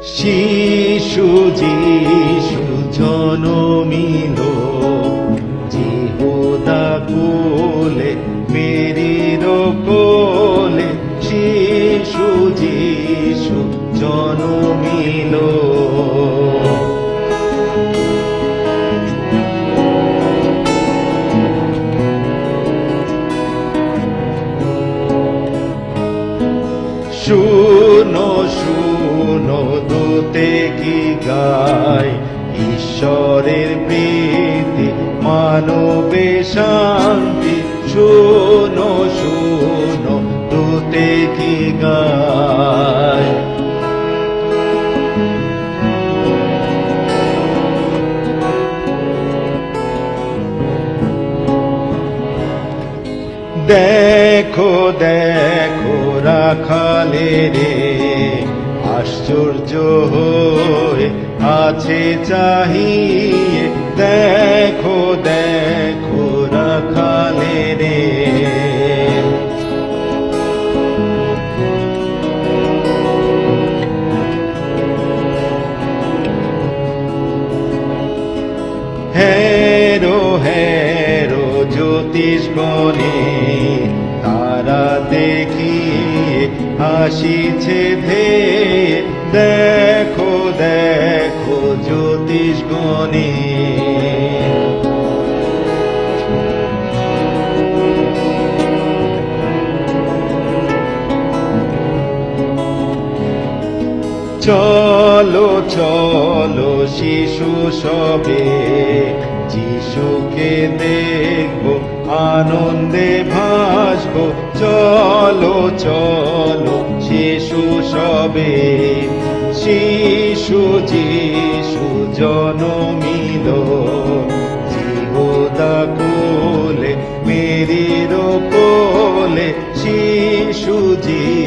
শিশু যিশু জনমিল জিহুদা কোলে মেরির কোলে, শিশু যিশু জনমিল। শুনো শুনো দূতে কি গায়, ঈশ্বরের প্রীতি মানবে শান্তি। শুনো শুনো দূতে কি গায়। দেখো দেখো রাখালে রে, আশ্চর্য হয়ে আছে চাহিয়ে। দেখো দেখো রাখালে রে, হেরো হেরো জ্যোতিষ গণে, তারা দেখিয়ে হাসিছে ধেয়ে। দেখো দেখো জ্যোতিষ গণে, চলো চলো শিশু সবে, যিশুকে দেখব আনন্দে ভাসব। চলো চলো শিশু সবে, শিশু যিশু জনমিল জিহুদা কোলে মেরির কোলে, শিশু যিশু